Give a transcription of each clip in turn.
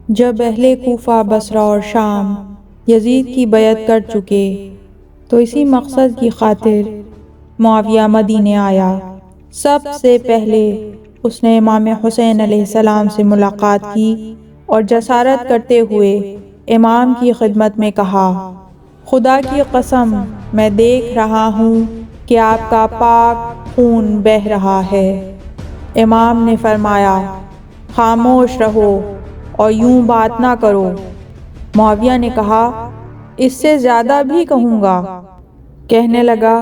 جب اہل کوفہ، بصرہ اور شام یزید کی بیعت کر چکے تو اسی مقصد کی خاطر معاویہ مدینے آیا۔ سب سے پہلے اس نے امام حسین علیہ السلام سے ملاقات کی اور جسارت کرتے ہوئے امام کی خدمت میں کہا، خدا کی قسم میں دیکھ رہا ہوں کہ آپ کا پاک خون بہہ رہا ہے۔ امام نے فرمایا، خاموش رہو اور یوں بات نہ کرو۔ معاویہ نے کہا، اس سے زیادہ بھی کہوں گا۔ کہنے لگا،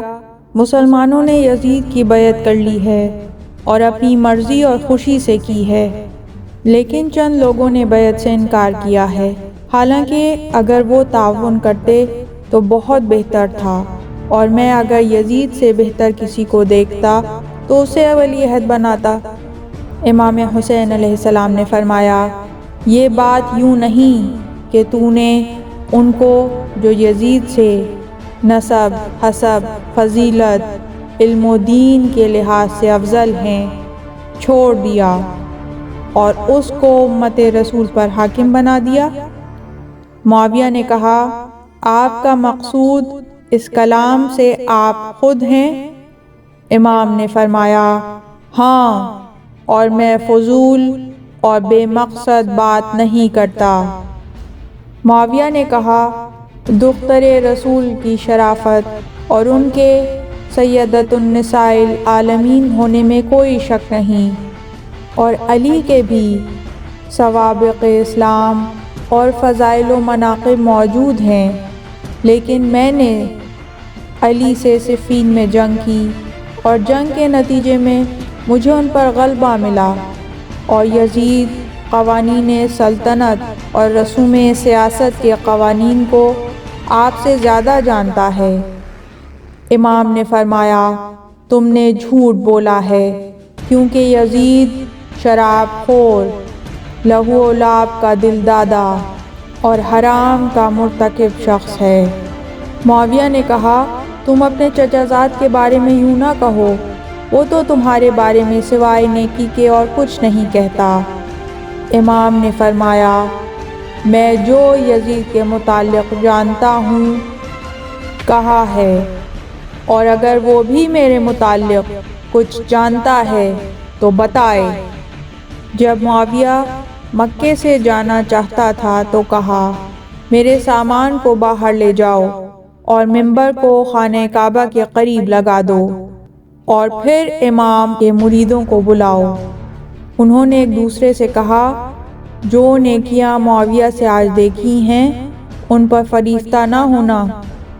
مسلمانوں نے یزید کی بیعت کر لی ہے اور اپنی مرضی اور خوشی سے کی ہے، لیکن چند لوگوں نے بیعت سے انکار کیا ہے، حالانکہ اگر وہ تعاون کرتے تو بہت بہتر تھا، اور میں اگر یزید سے بہتر کسی کو دیکھتا تو اسے ولی عہد بناتا۔ امام حسین علیہ السلام نے فرمایا، یہ بات یوں نہیں کہ تو نے ان کو جو یزید سے نسب، حسب، فضیلت، علم و دین کے لحاظ سے افضل ہیں چھوڑ دیا اور اس کو امت رسول پر حاکم بنا دیا۔ معاویہ نے کہا، آپ کا مقصود اس کلام سے آپ خود ہیں؟ امام نے فرمایا، ہاں، اور میں فضول اور بے مقصد بات نہیں کرتا۔ معاویہ نے کہا، دختر رسول کی شرافت اور ان کے سیدۃ النساء العالمین ہونے میں کوئی شک نہیں، اور علی کے بھی سوابق اسلام اور فضائل و مناقب موجود ہیں، لیکن میں نے علی سے صفین میں جنگ کی اور جنگ کے نتیجے میں مجھے ان پر غلبہ ملا، اور یزید قوانین سلطنت اور رسوم سیاست کے قوانین کو آپ سے زیادہ جانتا ہے۔ امام نے فرمایا، تم نے جھوٹ بولا ہے، کیونکہ یزید شراب خور، لہو و لعب کا دل دادا اور حرام کا مرتکب شخص ہے۔ معاویہ نے کہا، تم اپنے چچا زاد کے بارے میں یوں نہ کہو، وہ تو تمہارے بارے میں سوائے نیکی کے اور کچھ نہیں کہتا۔ امام نے فرمایا، میں جو یزید کے متعلق جانتا ہوں کہا ہے، اور اگر وہ بھی میرے متعلق کچھ جانتا ہے تو بتائے۔ جب معاویہ مکے سے جانا چاہتا تھا تو کہا، میرے سامان کو باہر لے جاؤ اور منبر کو خانہ کعبہ کے قریب لگا دو، اور پھر امام کے مریدوں کو بلاؤ۔ انہوں نے ایک دوسرے سے کہا، جو نیکیاں معاویہ سے آج دیکھی ہیں ان پر فریفتہ نہ ہونا،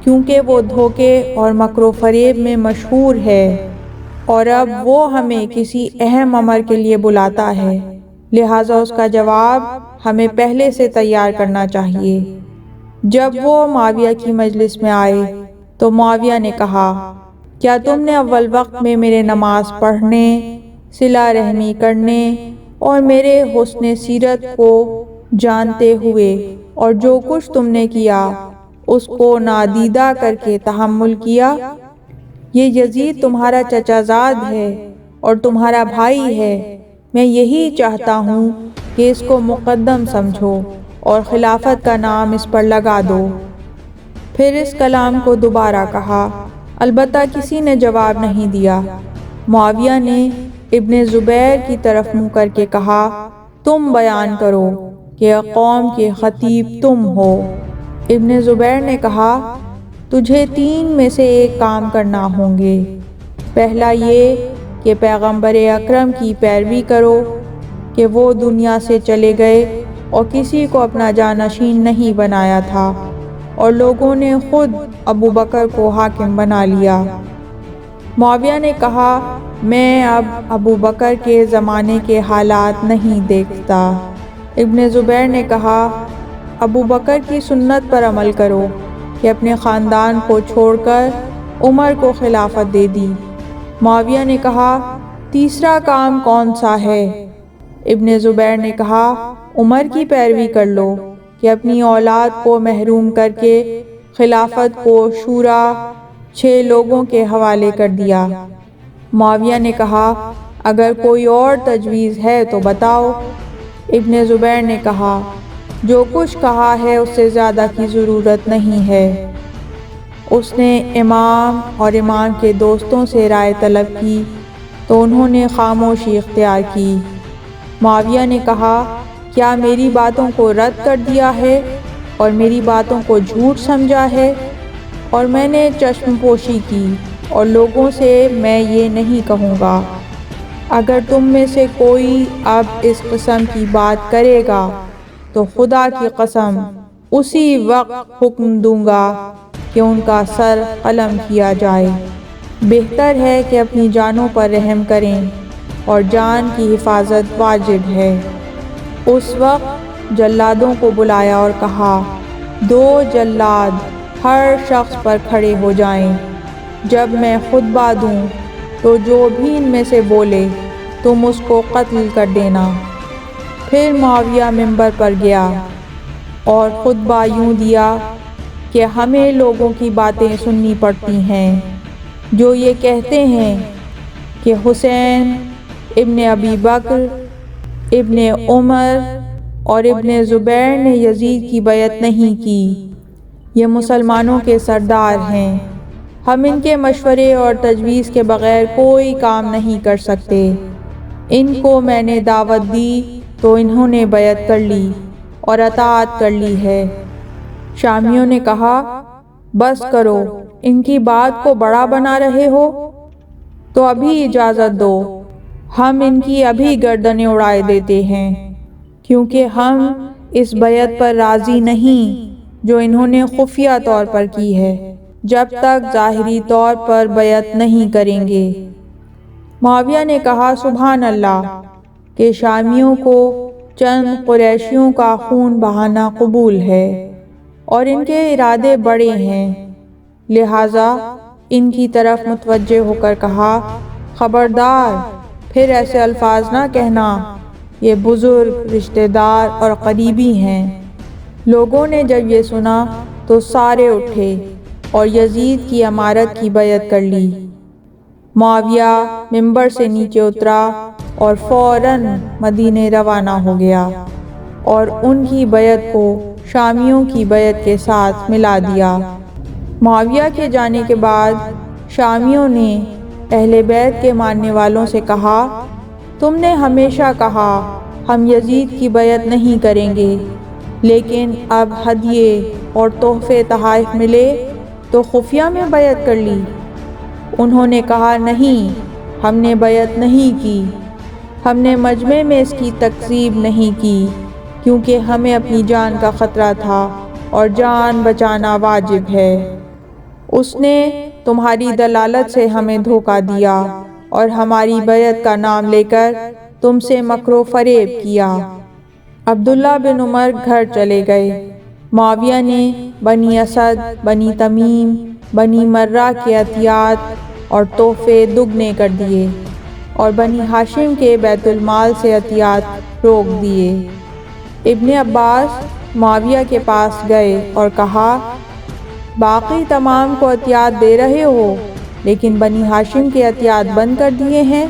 کیونکہ وہ دھوکے اور مکر و فریب میں مشہور ہے، اور اب وہ ہمیں کسی اہم امر کے لیے بلاتا ہے، لہٰذا اس کا جواب ہمیں پہلے سے تیار کرنا چاہیے۔ جب وہ معاویہ کی مجلس میں آئے تو معاویہ نے کہا، کیا تم نے اول وقت میں میرے نماز پڑھنے، صلہ رحمی کرنے اور میرے حسن سیرت کو جانتے ہوئے اور جو کچھ تم نے کیا اس کو نادیدہ کر کے تحمل کیا؟ یہ یزید تمہارا چچا زاد ہے اور تمہارا بھائی ہے، میں یہی چاہتا ہوں کہ اس کو مقدم سمجھو اور خلافت کا نام اس پر لگا دو۔ پھر اس کلام کو دوبارہ کہا، البتہ کسی نے جواب نہیں دیا۔ معاویہ نے ابن زبیر کی طرف منہ کر کے کہا، تم بیان کرو کہ قوم کے خطیب تم ہو۔ ابن زبیر نے کہا، تجھے 3 میں سے ایک کام کرنا ہوں گے۔ پہلا یہ کہ پیغمبر اکرم کی پیروی کرو کہ وہ دنیا سے چلے گئے اور کسی کو اپنا جانشین نہیں بنایا تھا، اور لوگوں نے خود ابو بکر کو حاکم بنا لیا۔ معاویہ نے کہا، میں اب ابو بکر کے زمانے کے حالات نہیں دیکھتا۔ ابن زبیر نے کہا، ابو بکر کی سنت پر عمل کرو کہ اپنے خاندان کو چھوڑ کر عمر کو خلافت دے دی۔ معاویہ نے کہا، تیسرا کام کون سا ہے؟ ابن زبیر نے کہا، عمر کی پیروی کر لو کہ اپنی اولاد کو محروم کر کے خلافت کو شورا 6 لوگوں کے حوالے کر دیا۔ معاویہ نے کہا، اگر کوئی اور تجویز ہے تو بتاؤ۔ ابن زبیر نے کہا، جو کچھ کہا ہے اس سے زیادہ کی ضرورت نہیں ہے۔ اس نے امام اور امام کے دوستوں سے رائے طلب کی تو انہوں نے خاموشی اختیار کی۔ معاویہ نے کہا، کیا میری باتوں کو رد کر دیا ہے اور میری باتوں کو جھوٹ سمجھا ہے؟ اور میں نے چشم پوشی کی اور لوگوں سے میں یہ نہیں کہوں گا۔ اگر تم میں سے کوئی اب اس قسم کی بات کرے گا تو خدا کی قسم اسی وقت حکم دوں گا کہ ان کا سر قلم کیا جائے۔ بہتر ہے کہ اپنی جانوں پر رحم کریں اور جان کی حفاظت واجب ہے۔ اس وقت جلادوں کو بلایا اور کہا، 2 جلاد ہر شخص پر کھڑے ہو جائیں۔ جب میں خطبہ دوں تو جو بھی ان میں سے بولے تم اس کو قتل کر دینا۔ پھر معاویہ منبر پر گیا اور خطبہ یوں دیا کہ ہمیں لوگوں کی باتیں سننی پڑتی ہیں جو یہ کہتے ہیں کہ حسین ابن ابی بکر ابن عمر اور ابن زبیر نے یزید کی بیعت نہیں کی۔ یہ مسلمانوں کے سردار ہیں، ہم ان کے مشورے اور تجویز کے بغیر کوئی کام نہیں کر سکتے۔ ان کو میں نے دعوت دی تو انہوں نے بیعت کر لی اور اطاعت کر لی ہے۔ شامیوں نے کہا، بس کرو، ان کی بات کو بڑا بنا رہے ہو تو ابھی اجازت دو، ہم ان کی ابھی گردنیں اڑائے دیتے ہیں، کیونکہ ہم اس بیعت پر راضی نہیں جو انہوں نے خفیہ طور پر کی ہے، جب تک ظاہری طور پر بیعت نہیں کریں گے۔ معاویہ نے کہا، سبحان اللہ، کہ شامیوں کو چند قریشیوں کا خون بہانا قبول ہے اور ان کے ارادے بڑے ہیں، لہٰذا ان کی طرف متوجہ ہو کر کہا، خبردار، پھر ایسے الفاظ نہ کہنا، یہ بزرگ، رشتہ دار اور قریبی ہیں۔ لوگوں نے جب یہ سنا تو سارے اٹھے اور یزید کی امارت کی بیعت کر لی۔ معاویہ منبر سے نیچے اترا اور فوراً مدینے روانہ ہو گیا اور ان کی بیعت کو شامیوں کی بیعت کے ساتھ ملا دیا۔ معاویہ کے جانے کے بعد شامیوں نے اہل بیت کے ماننے والوں سے کہا، تم نے ہمیشہ کہا ہم یزید کی بیعت نہیں کریں گے، لیکن اب ہدیے اور تحفے تحائف ملے تو خفیہ میں بیعت کر لی۔ انہوں نے کہا، نہیں، ہم نے بیعت نہیں کی، ہم نے مجمع میں اس کی تکذیب نہیں کی، کیونکہ ہمیں اپنی جان کا خطرہ تھا اور جان بچانا واجب ہے۔ اس نے تمہاری دلالت سے ہمیں دھوکہ دیا اور ہماری بیعت کا نام لے کر تم سے مکر و فریب کیا۔ عبداللہ بن عمر گھر چلے گئے۔ معاویہ نے بنی اسد، بنی تمیم، بنی مرہ کے عطیات اور تحفے دگنے کر دیے اور بنی ہاشم کے بیت المال سے عطیات روک دیے۔ ابن عباس معاویہ کے پاس گئے اور کہا، باقی تمام کو عطیات دے رہے ہو لیکن بنی ہاشم کے عطیات بند کر دیے ہیں؟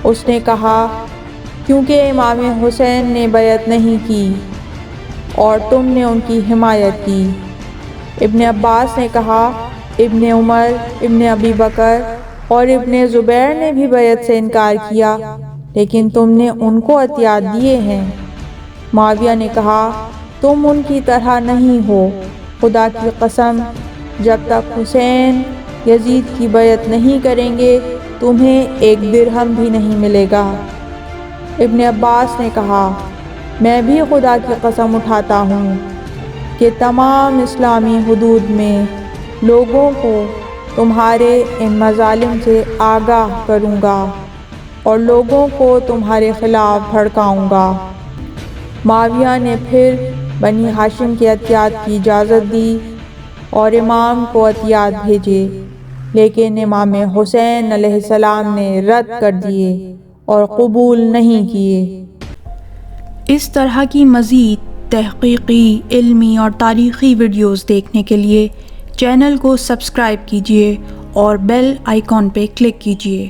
اس نے کہا، کیونکہ امام حسین نے بیعت نہیں کی اور تم نے ان کی حمایت کی۔ ابن عباس نے کہا، ابن عمر، ابن ابی بکر اور ابن زبیر نے بھی بیعت سے انکار کیا لیکن تم نے ان کو عطیات دیے ہیں۔ معاویہ نے کہا، تم ان کی طرح نہیں ہو، خدا کی قسم، جب تک حسین یزید کی بیعت نہیں کریں گے تمہیں 1 درہم بھی نہیں ملے گا۔ ابن عباس نے کہا، میں بھی خدا کی قسم اٹھاتا ہوں کہ تمام اسلامی حدود میں لوگوں کو تمہارے ان مظالم سے آگاہ کروں گا اور لوگوں کو تمہارے خلاف بھڑکاؤں گا۔ معاویہ نے پھر بنی ہاشم کے عطیات کی اجازت دی اور امام کو عطیات بھیجے، لیکن امام حسین علیہ السلام نے رد کر دیے اور قبول نہیں کیے۔ اس طرح کی مزید تحقیقی، علمی اور تاریخی ویڈیوز دیکھنے کے لیے چینل کو سبسکرائب کیجیے اور بیل آئیکن پہ کلک کیجیے۔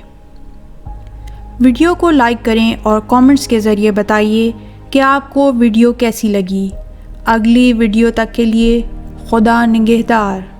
ویڈیو کو لائک کریں اور کامنٹس کے ذریعے بتائیے کہ آپ کو ویڈیو کیسی لگی۔ اگلی ویڈیو تک کے لیے خدا نگہدار۔